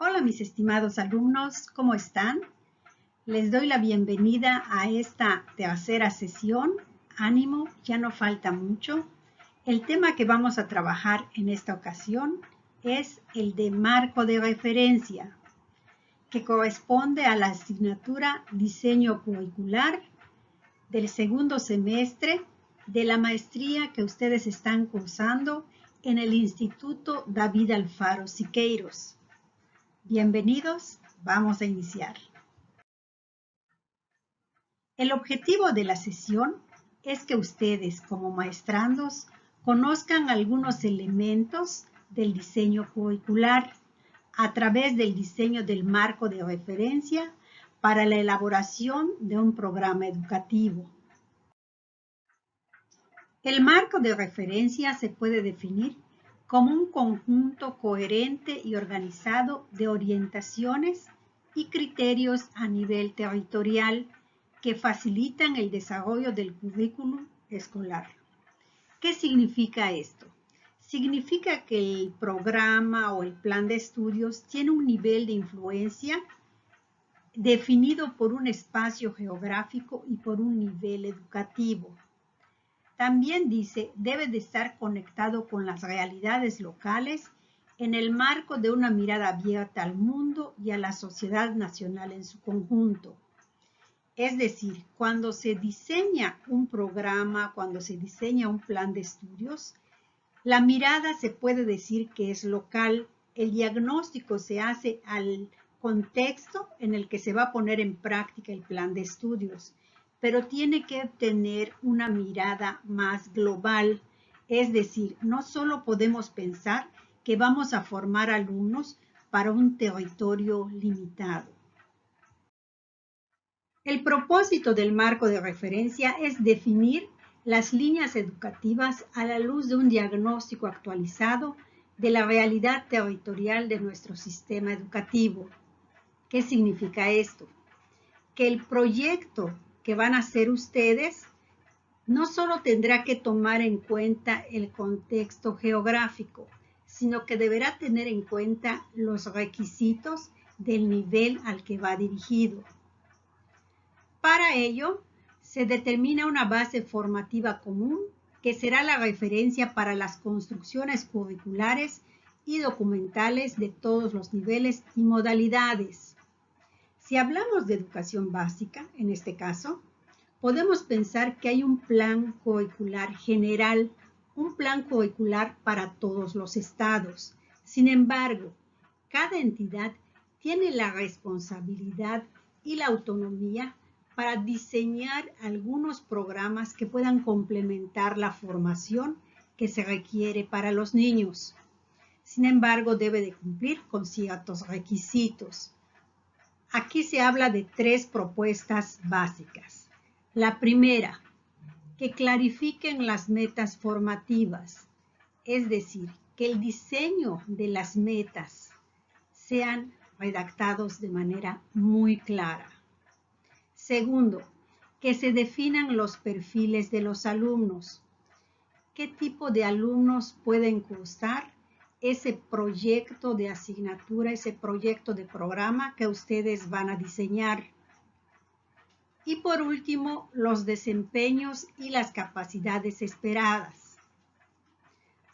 Hola mis estimados alumnos, ¿cómo están? Les doy la bienvenida a esta tercera sesión. Ánimo, ya no falta mucho. El tema que vamos a trabajar en esta ocasión es el de marco de referencia, que corresponde a la asignatura Diseño Curricular del segundo semestre de la maestría que ustedes están cursando en el Instituto David Alfaro Siqueiros. Bienvenidos, vamos a iniciar. El objetivo de la sesión es que ustedes, como maestrandos, conozcan algunos elementos del diseño curricular a través del diseño del marco de referencia para la elaboración de un programa educativo. El marco de referencia se puede definir como un conjunto coherente y organizado de orientaciones y criterios a nivel territorial que facilitan el desarrollo del currículum escolar. ¿Qué significa esto? Significa que el programa o el plan de estudios tiene un nivel de influencia definido por un espacio geográfico y por un nivel educativo. También dice, debe de estar conectado con las realidades locales en el marco de una mirada abierta al mundo y a la sociedad nacional en su conjunto. Es decir, cuando se diseña un programa, cuando se diseña un plan de estudios, la mirada se puede decir que es local, el diagnóstico se hace al contexto en el que se va a poner en práctica el plan de estudios, pero tiene que tener una mirada más global, es decir, no solo podemos pensar que vamos a formar alumnos para un territorio limitado. El propósito del marco de referencia es definir las líneas educativas a la luz de un diagnóstico actualizado de la realidad territorial de nuestro sistema educativo. ¿Qué significa esto? Que el proyecto que van a hacer ustedes no solo tendrá que tomar en cuenta el contexto geográfico, sino que deberá tener en cuenta los requisitos del nivel al que va dirigido. Para ello, se determina una base formativa común que será la referencia para las construcciones curriculares y documentales de todos los niveles y modalidades. Si hablamos de educación básica, en este caso, podemos pensar que hay un plan curricular general, un plan curricular para todos los estados. Sin embargo, cada entidad tiene la responsabilidad y la autonomía para diseñar algunos programas que puedan complementar la formación que se requiere para los niños. Sin embargo, debe de cumplir con ciertos requisitos. Aquí se habla de 3 propuestas básicas. La primera, que clarifiquen las metas formativas, es decir, que el diseño de las metas sean redactados de manera muy clara. Segundo, que se definan los perfiles de los alumnos. ¿Qué tipo de alumnos pueden cursar ese proyecto de asignatura, ese proyecto de programa que ustedes van a diseñar? Y por último, los desempeños y las capacidades esperadas.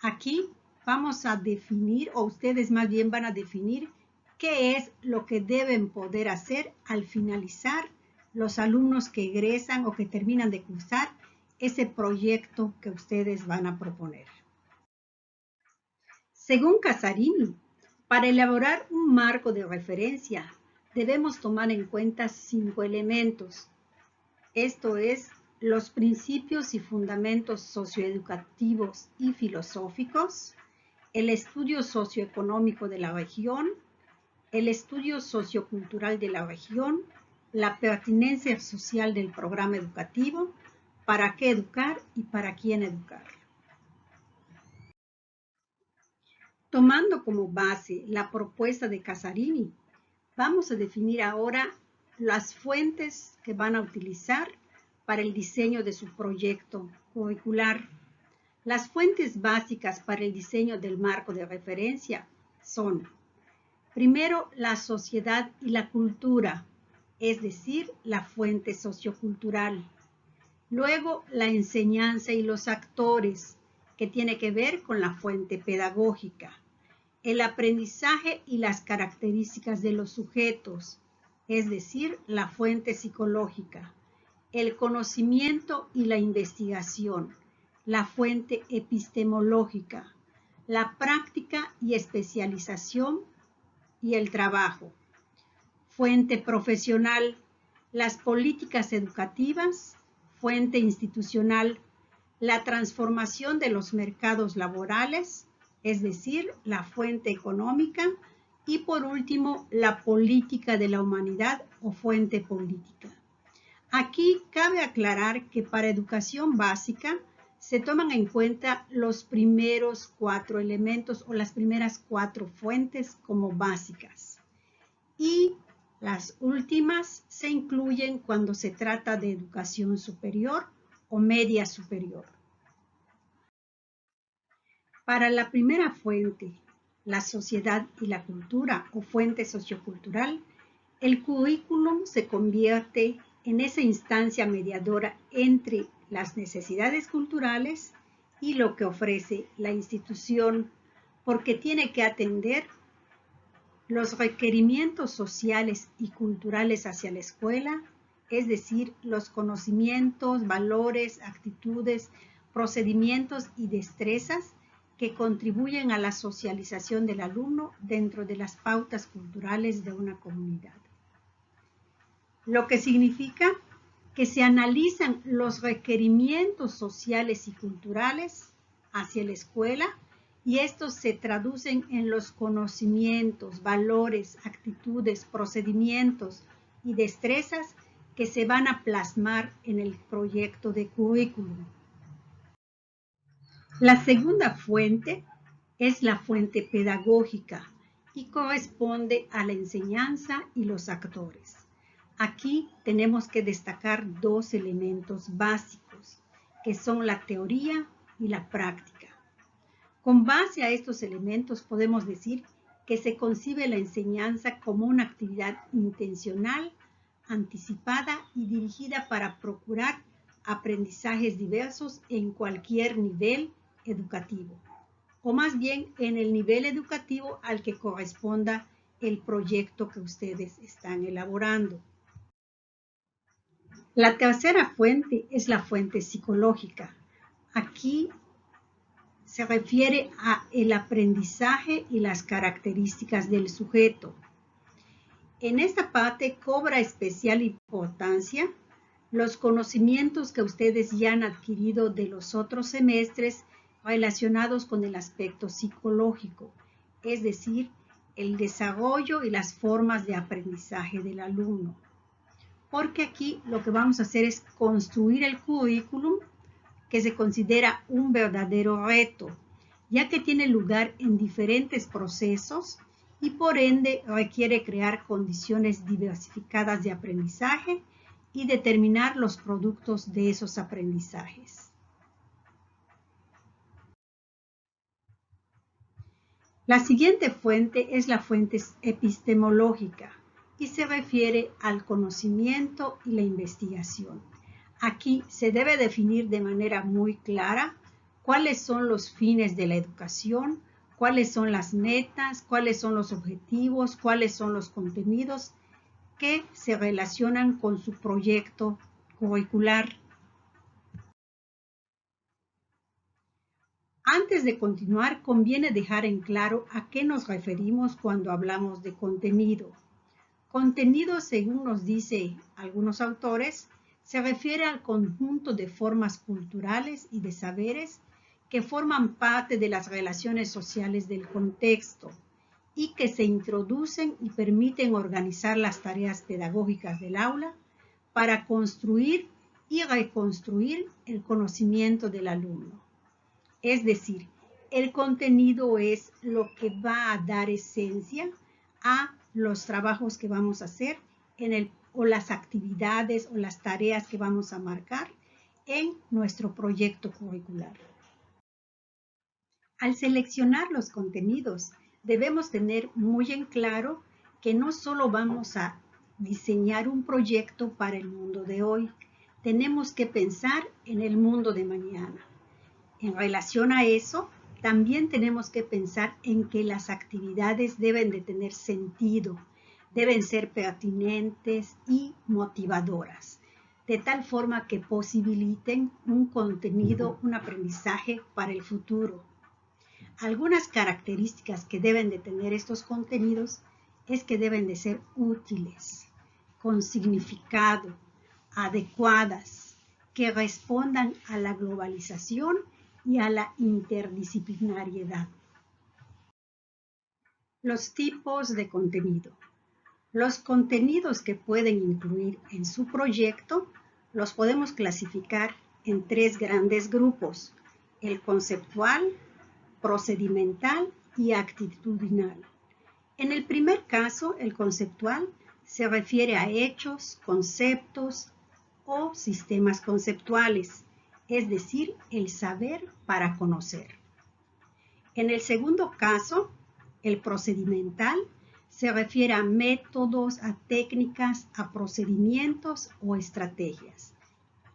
Aquí vamos a definir, o ustedes más bien van a definir, qué es lo que deben poder hacer al finalizar los alumnos que egresan o que terminan de cursar ese proyecto que ustedes van a proponer. Según Casarini, para elaborar un marco de referencia debemos tomar en cuenta 5 elementos. Esto es, los principios y fundamentos socioeducativos y filosóficos, el estudio socioeconómico de la región, el estudio sociocultural de la región, la pertinencia social del programa educativo, para qué educar y para quién educar. Tomando como base la propuesta de Casarini, vamos a definir ahora las fuentes que van a utilizar para el diseño de su proyecto curricular. Las fuentes básicas para el diseño del marco de referencia son, Primero, la sociedad y la cultura, es decir, la fuente sociocultural. Luego, la enseñanza y los actores, que tiene que ver con la fuente pedagógica. El aprendizaje y las características de los sujetos, es decir, la fuente psicológica. El conocimiento y la investigación, la fuente epistemológica. La práctica y especialización y el trabajo. Fuente profesional, las políticas educativas. Fuente institucional, la transformación de los mercados laborales, es decir, la fuente económica. Y por último, la política de la humanidad o fuente política. Aquí cabe aclarar que para educación básica se toman en cuenta los primeros 4 elementos o las primeras 4 fuentes como básicas. Y las últimas se incluyen cuando se trata de educación superior o media superior. Para la primera fuente, la sociedad y la cultura o fuente sociocultural, el currículum se convierte en esa instancia mediadora entre las necesidades culturales y lo que ofrece la institución, porque tiene que atender los requerimientos sociales y culturales hacia la escuela, es decir, los conocimientos, valores, actitudes, procedimientos y destrezas que contribuyen a la socialización del alumno dentro de las pautas culturales de una comunidad. Lo que significa que se analizan los requerimientos sociales y culturales hacia la escuela y estos se traducen en los conocimientos, valores, actitudes, procedimientos y destrezas que se van a plasmar en el proyecto de currículum. La segunda fuente es la fuente pedagógica y corresponde a la enseñanza y los actores. Aquí tenemos que destacar 2 elementos básicos, que son la teoría y la práctica. Con base a estos elementos podemos decir que se concibe la enseñanza como una actividad intencional, anticipada y dirigida para procurar aprendizajes diversos en cualquier nivel educativo, o más bien en el nivel educativo al que corresponda el proyecto que ustedes están elaborando. La tercera fuente es la fuente psicológica. Aquí se refiere al aprendizaje y las características del sujeto. En esta parte cobra especial importancia los conocimientos que ustedes ya han adquirido de los otros semestres relacionados con el aspecto psicológico, es decir, el desarrollo y las formas de aprendizaje del alumno. Porque aquí lo que vamos a hacer es construir el currículum, que se considera un verdadero reto, ya que tiene lugar en diferentes procesos y por ende requiere crear condiciones diversificadas de aprendizaje y determinar los productos de esos aprendizajes. La siguiente fuente es la fuente epistemológica y se refiere al conocimiento y la investigación. Aquí se debe definir de manera muy clara cuáles son los fines de la educación, cuáles son las metas, cuáles son los objetivos, cuáles son los contenidos que se relacionan con su proyecto curricular. Antes de continuar, conviene dejar en claro a qué nos referimos cuando hablamos de contenido. Contenido, según nos dice algunos autores, se refiere al conjunto de formas culturales y de saberes que forman parte de las relaciones sociales del contexto y que se introducen y permiten organizar las tareas pedagógicas del aula para construir y reconstruir el conocimiento del alumno. Es decir, el contenido es lo que va a dar esencia a los trabajos que vamos a hacer o las actividades o las tareas que vamos a marcar en nuestro proyecto curricular. Al seleccionar los contenidos, debemos tener muy en claro que no solo vamos a diseñar un proyecto para el mundo de hoy, tenemos que pensar en el mundo de mañana. En relación a eso, también tenemos que pensar en que las actividades deben de tener sentido, deben ser pertinentes y motivadoras, de tal forma que posibiliten un contenido, un aprendizaje para el futuro. Algunas características que deben de tener estos contenidos es que deben de ser útiles, con significado, adecuadas, que respondan a la globalización y a la interdisciplinariedad. Los tipos de contenido. Los contenidos que pueden incluir en su proyecto los podemos clasificar en 3 grandes grupos: el conceptual, procedimental y actitudinal. En el primer caso, el conceptual se refiere a hechos, conceptos o sistemas conceptuales, es decir, el saber para conocer. En el segundo caso, el procedimental se refiere a métodos, a técnicas, a procedimientos o estrategias.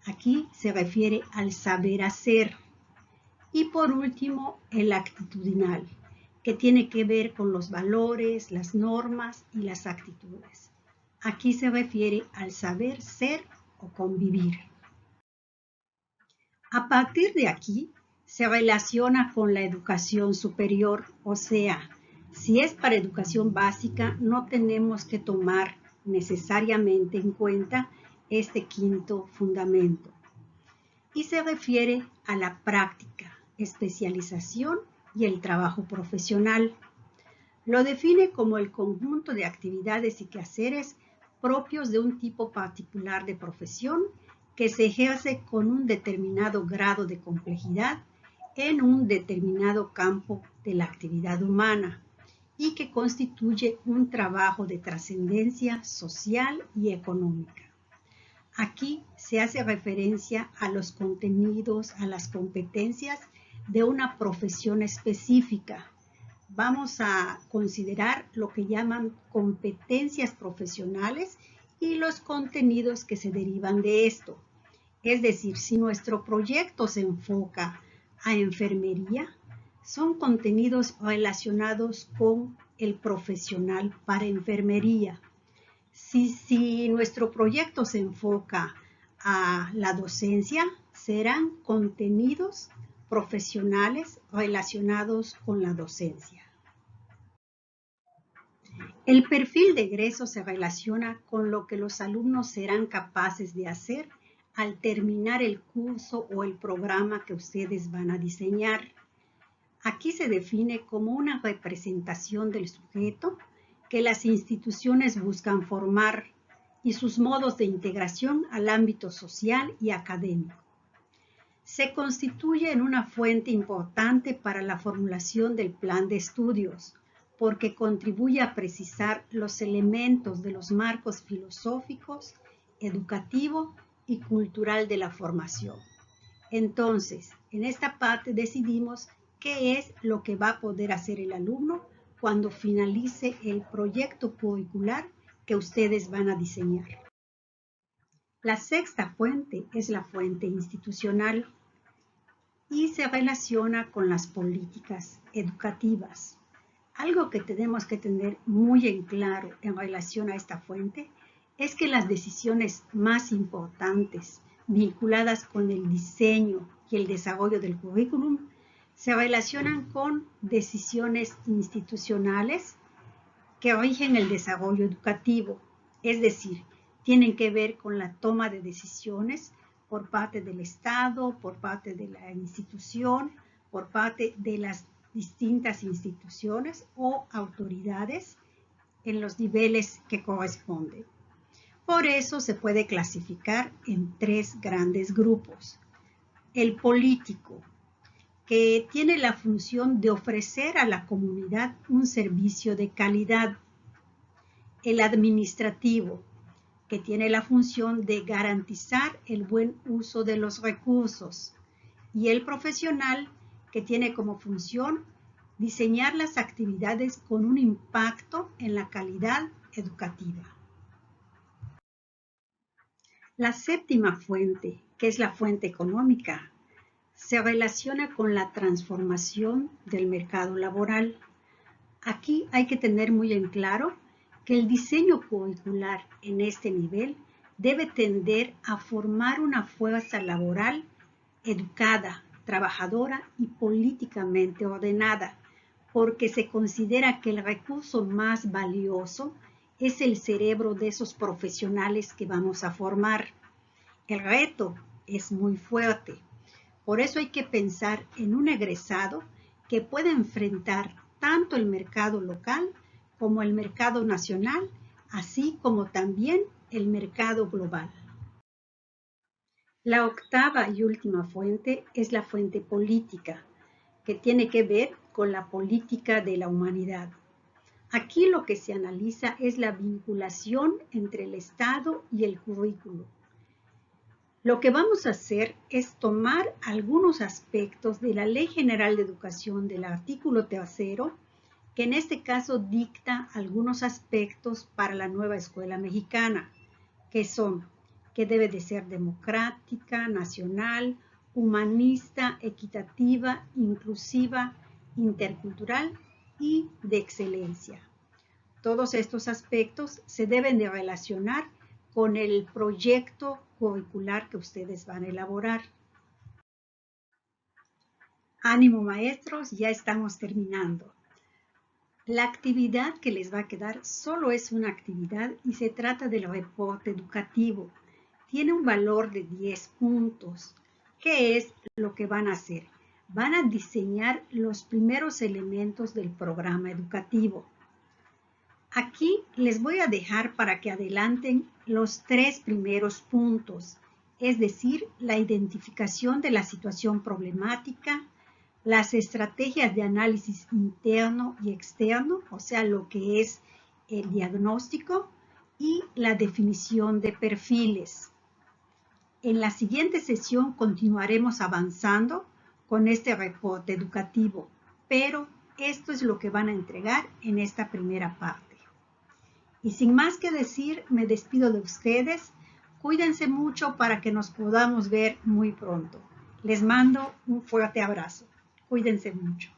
Aquí se refiere al saber hacer. Y por último, el actitudinal, que tiene que ver con los valores, las normas y las actitudes. Aquí se refiere al saber ser o convivir. A partir de aquí, se relaciona con la educación superior, o sea, si es para educación básica, no tenemos que tomar necesariamente en cuenta este quinto fundamento. Y se refiere a la práctica, especialización y el trabajo profesional. Lo define como el conjunto de actividades y quehaceres propios de un tipo particular de profesión que se ejerce con un determinado grado de complejidad en un determinado campo de la actividad humana y que constituye un trabajo de trascendencia social y económica. Aquí se hace referencia a los contenidos, a las competencias de una profesión específica. Vamos a considerar lo que llaman competencias profesionales y los contenidos que se derivan de esto. Es decir, si nuestro proyecto se enfoca a enfermería, son contenidos relacionados con el profesional para enfermería. Si nuestro proyecto se enfoca a la docencia, serán contenidos profesionales relacionados con la docencia. El perfil de egreso se relaciona con lo que los alumnos serán capaces de hacer al terminar el curso o el programa que ustedes van a diseñar. Aquí se define como una representación del sujeto que las instituciones buscan formar y sus modos de integración al ámbito social y académico. Se constituye en una fuente importante para la formulación del plan de estudios, porque contribuye a precisar los elementos de los marcos filosóficos, educativo y cultural de la formación. Entonces, en esta parte decidimos qué es lo que va a poder hacer el alumno cuando finalice el proyecto curricular que ustedes van a diseñar. La sexta fuente es la fuente institucional y se relaciona con las políticas educativas. Algo que tenemos que tener muy en claro en relación a esta fuente es que las decisiones más importantes vinculadas con el diseño y el desarrollo del currículum se relacionan con decisiones institucionales que rigen el desarrollo educativo, es decir, tienen que ver con la toma de decisiones por parte del Estado, por parte de la institución, por parte de las distintas instituciones o autoridades en los niveles que corresponden. Por eso se puede clasificar en 3 grandes grupos. El político, que tiene la función de ofrecer a la comunidad un servicio de calidad. El administrativo, que tiene la función de garantizar el buen uso de los recursos. Y el profesional, que tiene como función diseñar las actividades con un impacto en la calidad educativa. La séptima fuente, que es la fuente económica, se relaciona con la transformación del mercado laboral. Aquí hay que tener muy en claro que el diseño curricular en este nivel debe tender a formar una fuerza laboral educada, trabajadora y políticamente ordenada, porque se considera que el recurso más valioso es el cerebro de esos profesionales que vamos a formar. El reto es muy fuerte. Por eso hay que pensar en un egresado que pueda enfrentar tanto el mercado local como el mercado nacional, así como también el mercado global. La octava y última fuente es la fuente política, que tiene que ver con la política de la humanidad. Aquí lo que se analiza es la vinculación entre el Estado y el currículo. Lo que vamos a hacer es tomar algunos aspectos de la Ley General de Educación del artículo 3, que en este caso dicta algunos aspectos para la nueva escuela mexicana, que son que debe de ser democrática, nacional, humanista, equitativa, inclusiva, intercultural y de excelencia. Todos estos aspectos se deben de relacionar con el proyecto curricular que ustedes van a elaborar. Ánimo maestros, ya estamos terminando. La actividad que les va a quedar solo es una actividad y se trata del reporte educativo. Tiene un valor de 10 puntos. ¿Qué es lo que van a hacer? Van a diseñar los primeros elementos del programa educativo. Aquí les voy a dejar para que adelanten los 3 primeros puntos, es decir, la identificación de la situación problemática, las estrategias de análisis interno y externo, o sea, lo que es el diagnóstico, y la definición de perfiles. En la siguiente sesión continuaremos avanzando con este reporte educativo, pero esto es lo que van a entregar en esta primera parte. Y sin más que decir, me despido de ustedes. Cuídense mucho para que nos podamos ver muy pronto. Les mando un fuerte abrazo. Cuídense mucho.